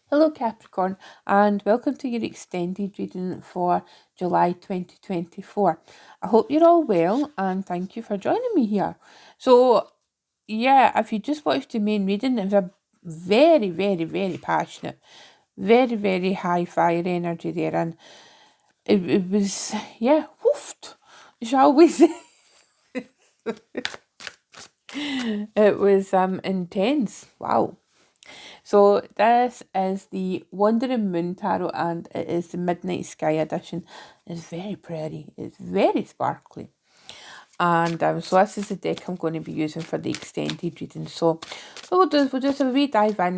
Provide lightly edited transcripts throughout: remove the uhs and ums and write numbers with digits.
Hello, Capricorn, and welcome to your extended reading for July 2024. I hope you're all well, and thank you for joining me here. So, yeah, if you just watched the main reading, it was a very, very, very passionate, very, very high fire energy there, and it was, yeah, woofed, shall we say? It was intense. Wow. So this is the Wandering Moon Tarot, and it is the Midnight Sky edition. It's very pretty. It's very sparkly. And so this is the deck I'm going to be using for the extended reading. So what we'll do is we'll just have a wee dive in,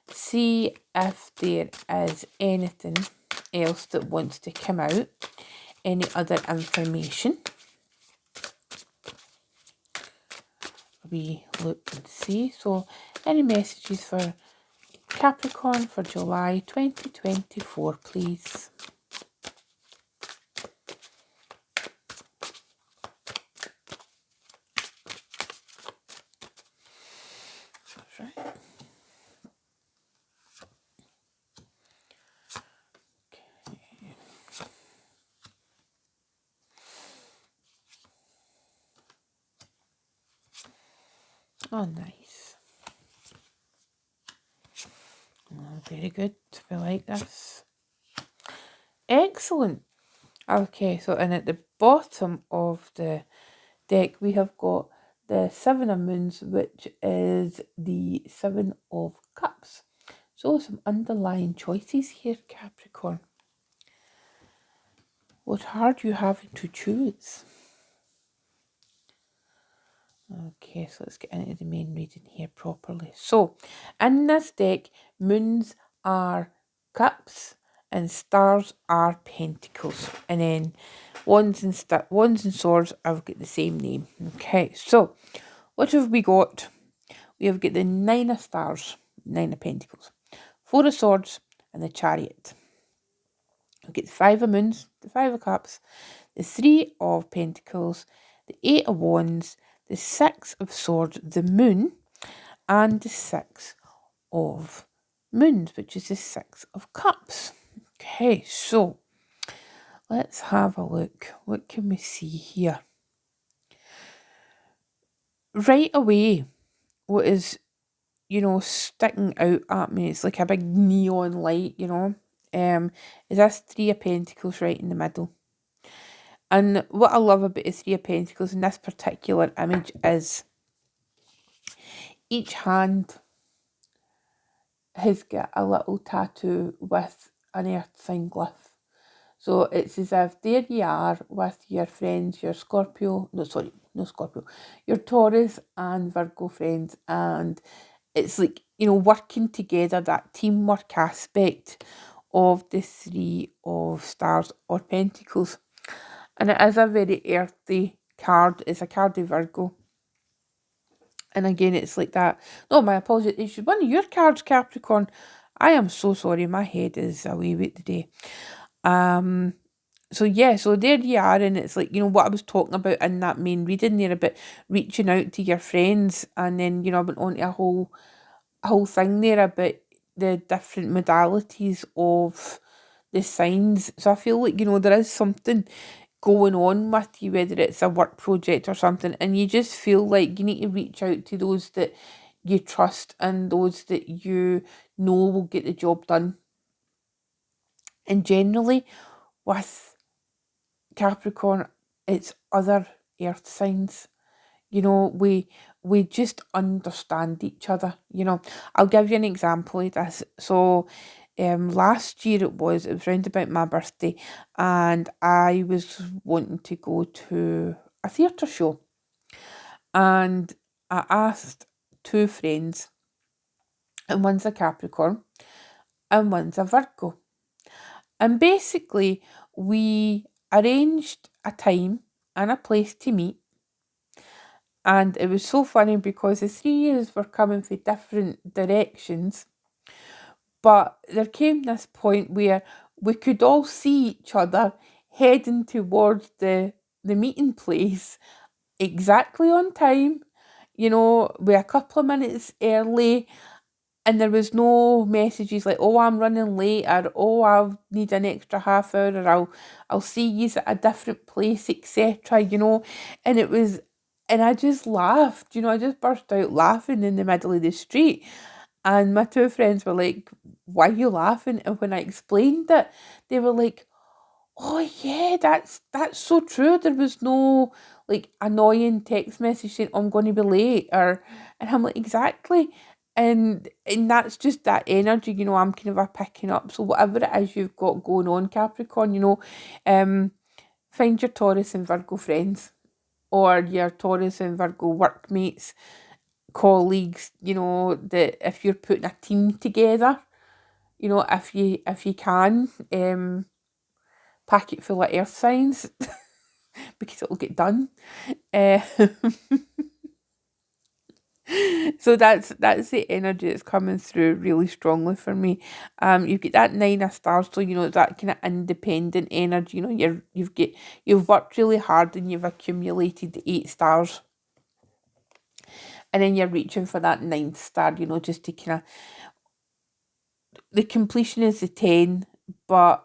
see if there is anything else that wants to come out, any other information. We look and see. So any messages for Capricorn for July 2024, please. That's right. Okay. Oh, nice. Oh, very good. We like this. Excellent. Okay, so and at the bottom of the deck we have got the Seven of Moons, which is the Seven of Cups. So some underlying choices here, Capricorn. What are you having to choose? Okay, so let's get into the main reading here properly. So, in this deck, moons are cups and stars are pentacles. And then wands and swords have got the same name. Okay, so what have we got? We have got the Nine of Stars, Nine of Pentacles, Four of Swords, and the Chariot. We've got the Five of Moons, the Five of Cups, the Three of Pentacles, the Eight of Wands, the Six of Swords, the Moon, and the Six of Moons, which is the Six of Cups. Okay, so let's have a look. What can we see here? Right away, what is, sticking out at me, it's like a big neon light, is this Three of Pentacles right in the middle. And what I love about the Three of Pentacles in this particular image is each hand has got a little tattoo with an earth sign glyph. So it's as if there you are with your friends, your your Taurus and Virgo friends, and it's like, working together, that teamwork aspect of the Three of Stars or Pentacles. And it is a very earthy card. It's a card of Virgo. And again, it's like that. No, my apologies. It should one of your cards, Capricorn. I am so sorry. My head is away with the day. So yeah, so there you are, and it's like, what I was talking about in that main reading there about reaching out to your friends, and then, I went on to a whole thing there about the different modalities of the signs. So I feel like, there is something going on with you, whether it's a work project or something, and you just feel like you need to reach out to those that you trust and those that you know will get the job done. And generally with Capricorn, it's other earth signs. We just understand each other. I'll give you an example of this. So last year it was round about my birthday, and I was wanting to go to a theatre show, and I asked two friends, and one's a Capricorn and one's a Virgo, and basically we arranged a time and a place to meet. And it was so funny because the 3 years were coming from different directions. But there came this point where we could all see each other heading towards the meeting place exactly on time, we're a couple of minutes early. And there was no messages like, oh, I'm running late, or oh, I'll need an extra half hour, or I'll see you at a different place, etc. And it was, and I just laughed, I just burst out laughing in the middle of the street. And my two friends were like, why are you laughing? And when I explained it, they were like, oh yeah, that's so true. There was no like annoying text message saying I'm going to be late, or and I'm like, exactly. And that's just that energy, I'm kind of a picking up. So whatever it is you've got going on, Capricorn, um, find your Taurus and Virgo friends, or your Taurus and Virgo workmates, colleagues, that if you're putting a team together, if you can, pack it full of earth signs because it'll get done. Uh, so that's the energy that's coming through really strongly for me. You've got that 9 of stars, so it's that kind of independent energy. You've worked really hard and you've accumulated the 8 stars, and then you're reaching for that ninth star. Just to kind of, the completion is the 10, but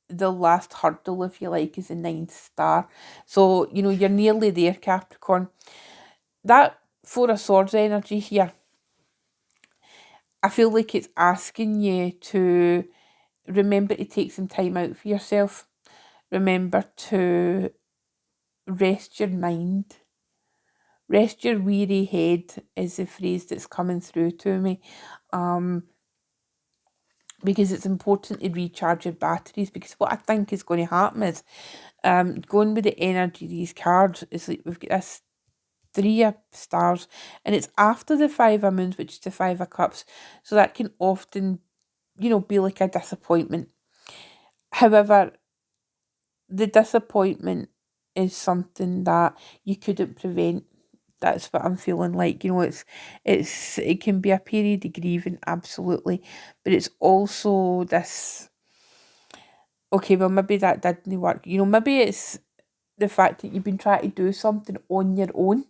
the last hurdle, if you like, is the ninth star. So, you're nearly there, Capricorn. That Four of Swords energy here, I feel like it's asking you to remember to take some time out for yourself. Remember to rest your mind. Rest your weary head is the phrase that's coming through to me. Because it's important to recharge your batteries, because what I think is going to happen is, going with the energy of these cards, is like we've got this 3 of stars, and it's after the 5 of moons, which is the 5 of cups, so that can often, be like a disappointment. However, the disappointment is something that you couldn't prevent. That's what I'm feeling like. It can be a period of grieving, absolutely, but it's also this. Okay, well, maybe that didn't work. Maybe it's the fact that you've been trying to do something on your own,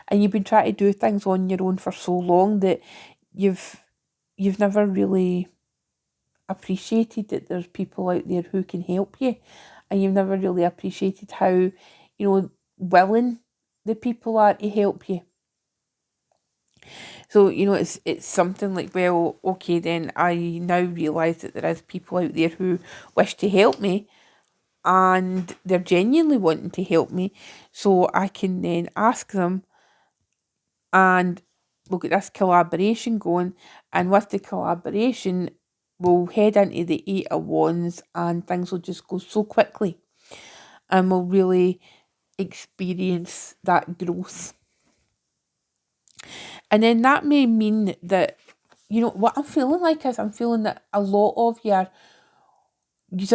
and you've been trying to do things on your own for so long that you've you've never really appreciated that there's people out there who can help you, and you've never really appreciated how willing the people are to help you. So it's something like, well, okay, then I now realise that there is people out there who wish to help me, and they're genuinely wanting to help me, so I can then ask them, and we'll get this collaboration going. And with the collaboration, we'll head into the 8 of wands, and things will just go so quickly, and we'll really experience that growth. And then that may mean that, what I'm feeling like is, I'm feeling that a lot of you are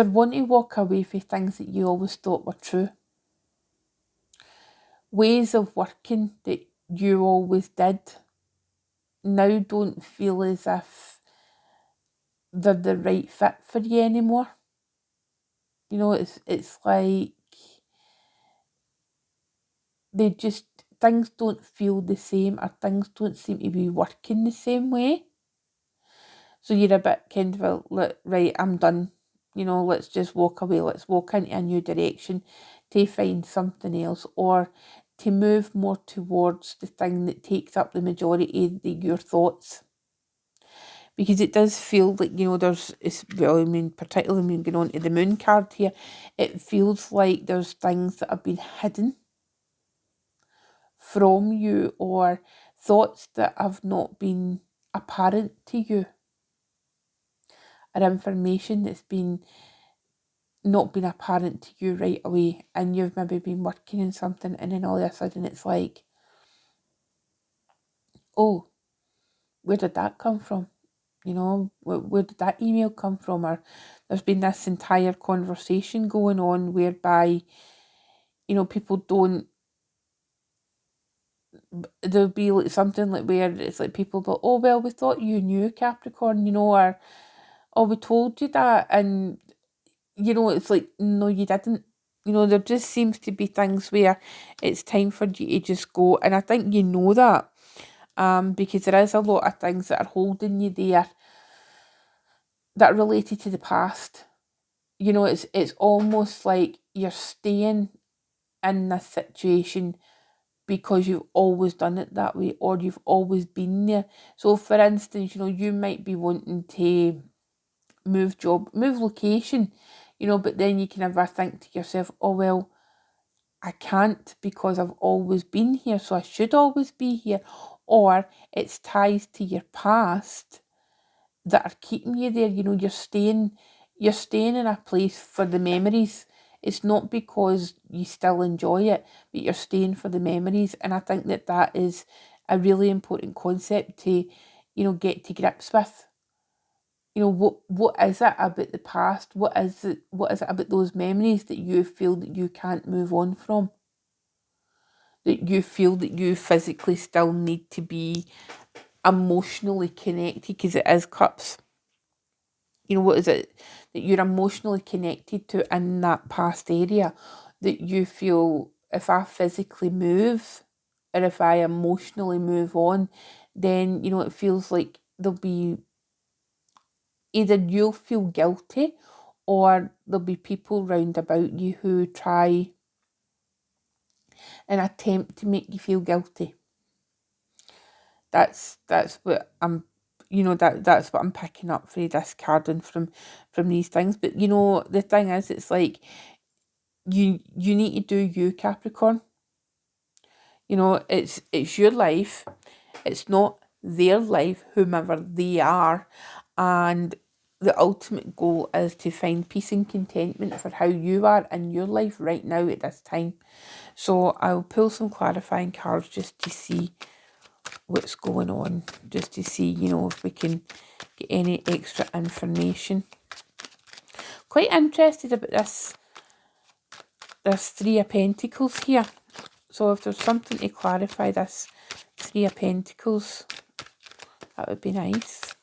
wanting to walk away from things that you always thought were true, ways of working that you always did now don't feel as if they're the right fit for you anymore. It's like they just, things don't feel the same, or things don't seem to be working the same way. So you're a bit kind of right, I'm done. Let's just walk away. Let's walk into a new direction to find something else, or to move more towards the thing that takes up the majority of your thoughts. Because it does feel like, particularly when going on to the moon card here, it feels like there's things that have been hidden from you, or thoughts that have not been apparent to you, or information that's been not been apparent to you right away, and you've maybe been working on something, and then all of a sudden it's like, oh, where did that come from? Where did that email come from? Or there's been this entire conversation going on whereby, people don't, there'll be like something like where it's like people go, oh, well, we thought you knew, Capricorn, or, oh, we told you that. And, it's like, no, you didn't. There just seems to be things where it's time for you to just go. And I think you know that. because there is a lot of things that are holding you there that are related to the past. You know, it's almost like you're staying in this situation because you've always done it that way, or you've always been there. So for instance, you know, you might be wanting to move job, move location, you know, but then you can ever think to yourself, oh well, I can't because I've always been here, so I should always be here. Or it's ties to your past that are keeping you there. You know, you're staying in a place for the memories. It's not because you still enjoy it, but you're staying for the memories. And I think that that is a really important concept to, you know, get to grips with. You know, what is it about the past? What is it about those memories that you feel that you can't move on from? That you feel that you physically still need to be emotionally connected, because it is cups. You know, what is it that you're emotionally connected to in that past area that you feel, if I physically move or if I emotionally move on, then, you know, it feels like there'll be, either you'll feel guilty or there'll be people round about you who try and attempt to make you feel guilty. That's what I'm, you know, that's what I'm picking up for this card and from these things. But you know, the thing is, it's like you need to do you, Capricorn. You know, it's your life. It's not their life, whomever they are, and the ultimate goal is to find peace and contentment for how you are in your life right now at this time. So I'll pull some clarifying cards just to see what's going on, just to see, you know, if we can get any extra information. Quite interested about this Three of Pentacles here. So if there's something to clarify this Three of Pentacles, that would be nice.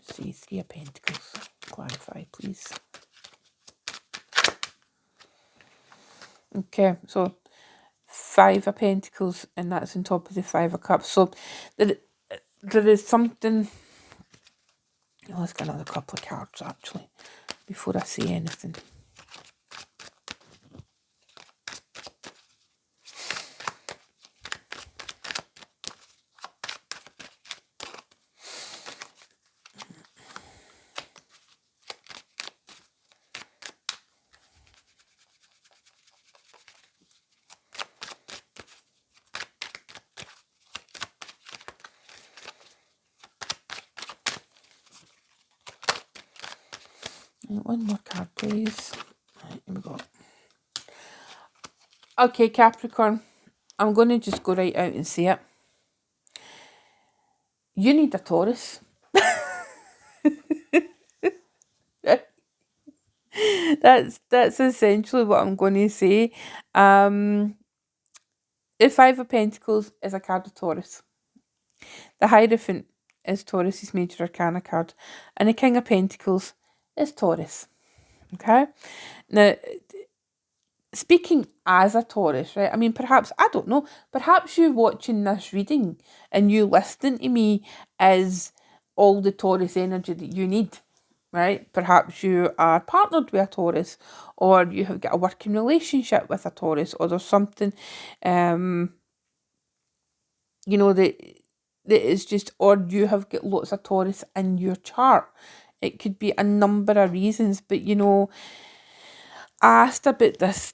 Let's see, Three of Pentacles, clarify please. Okay, so Five of Pentacles, and that's on top of the Five of Cups. So there is something. Oh, let's get another couple of cards actually before I say anything. One more card, please. Right, here we go. Okay, Capricorn, I'm going to just go right out and say it. You need a Taurus. That's essentially what I'm going to say. The Five of Pentacles is a card of Taurus. The Hierophant is Taurus's major arcana card, and the King of Pentacles is Taurus. Okay, now speaking as a Taurus, right? I mean, perhaps, I don't know, perhaps you watching this reading and you listening to me is all the Taurus energy that you need, right? Perhaps you are partnered with a Taurus, or you have got a working relationship with a Taurus, or there's something, you know, that is just, or you have got lots of Taurus in your chart. It could be a number of reasons, but you know, I asked about this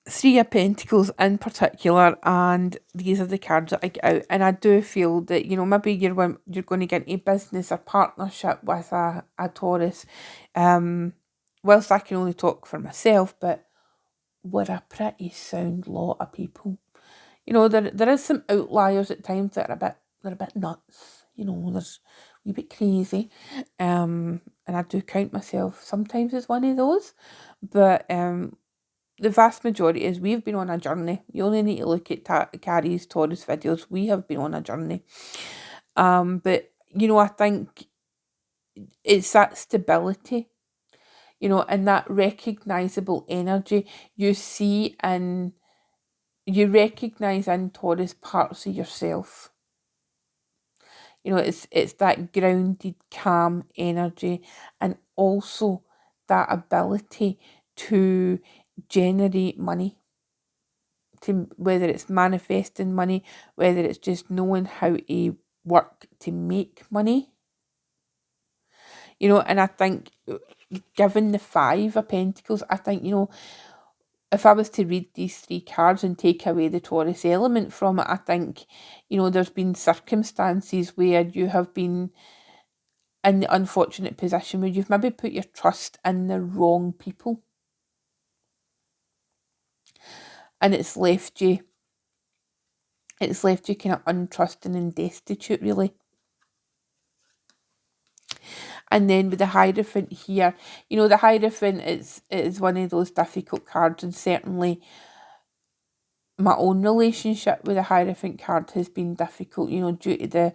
Three of Pentacles in particular, and these are the cards that I get out, and I do feel that, you know, maybe you're going to get into business or partnership with a Taurus. Whilst I can only talk for myself, but we're a pretty sound lot of people. You know, there is some outliers at times that are they're a bit nuts. You know, there's a wee bit crazy, and I do count myself sometimes as one of those, but the vast majority is we've been on a journey. You only need to look at Carrie's Taurus videos. We have been on a journey. But, you know, I think it's that stability, you know, and that recognisable energy you see in you recognise in Taurus parts of yourself. You know, it's that grounded, calm energy, and also that ability to generate money, to whether it's manifesting money, whether it's just knowing how to work to make money. You know, and I think given the Five of Pentacles, I think, you know, if I was to read these three cards and take away the Taurus element from it, I think, you know, there's been circumstances where you have been in the unfortunate position where you've maybe put your trust in the wrong people, and it's left you kind of untrusting and destitute, really. And then with the Hierophant here, you know, the Hierophant is one of those difficult cards, and certainly my own relationship with the Hierophant card has been difficult, you know, due to the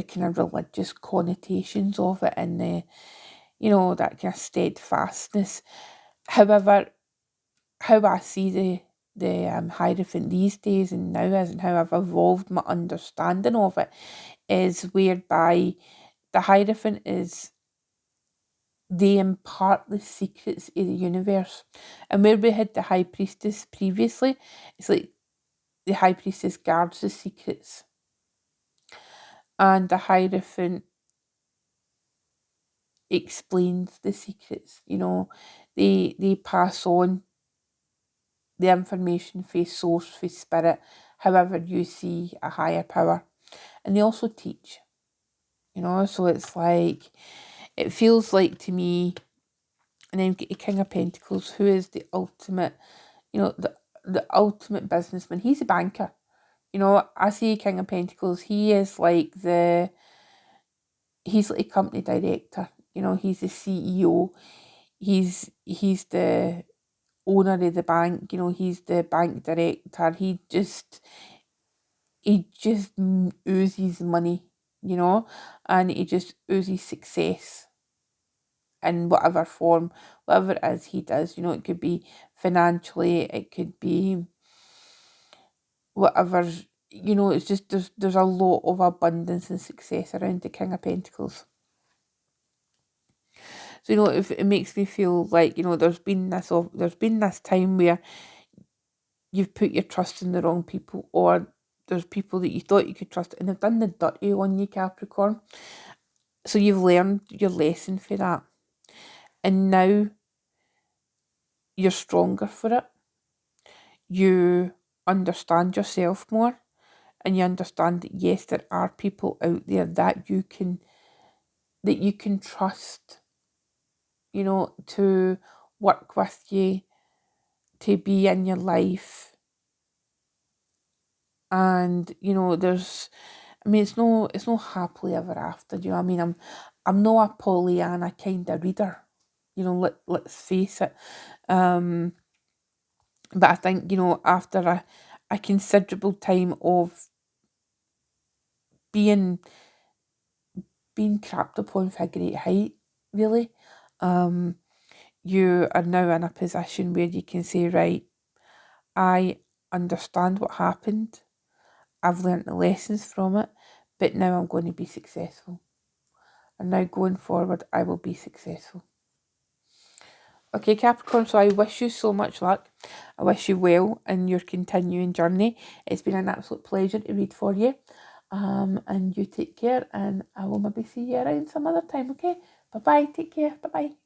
kind of religious connotations of it, and the, you know, that kind of steadfastness. However, how I see the Hierophant these days and now is, and how I've evolved my understanding of it, is whereby the Hierophant is, they impart the secrets of the universe. And where we had the High Priestess previously, it's like the High Priestess guards the secrets, and the Hierophant explains the secrets. You know, they pass on the information for source, for spirit, however you see a higher power. And they also teach, you know, so it's like, it feels like to me, and then get the King of Pentacles, who is the ultimate, you know, the ultimate businessman. He's a banker. You know, I see King of Pentacles, he is like he's like a company director. You know, he's the CEO. He's the owner of the bank. You know, he's the bank director. He just oozes money, you know, and he just oozes success in whatever form, whatever it is he does. You know, it could be financially, it could be whatever, you know, it's just there's a lot of abundance and success around the King of Pentacles. So, you know, if it makes me feel like, you know, there's been this time where you've put your trust in the wrong people, or there's people that you thought you could trust and they've done the dirty on you, Capricorn. So you've learned your lesson for that. And now you're stronger for it. You understand yourself more, and you understand that yes, there are people out there that you can trust, you know, to work with you, to be in your life. And, you know, it's no happily ever after, do you know what I mean? I'm not a Pollyanna kind of reader, you know, let's face it. But I think, you know, after a considerable time of being crapped upon for a great height, really, you are now in a position where you can say, right, I understand what happened. I've learnt the lessons from it, but now I'm going to be successful. And now going forward, I will be successful. Okay, Capricorn, so I wish you so much luck. I wish you well in your continuing journey. It's been an absolute pleasure to read for you. And you take care, and I will maybe see you around some other time, okay? Bye-bye, take care, bye-bye.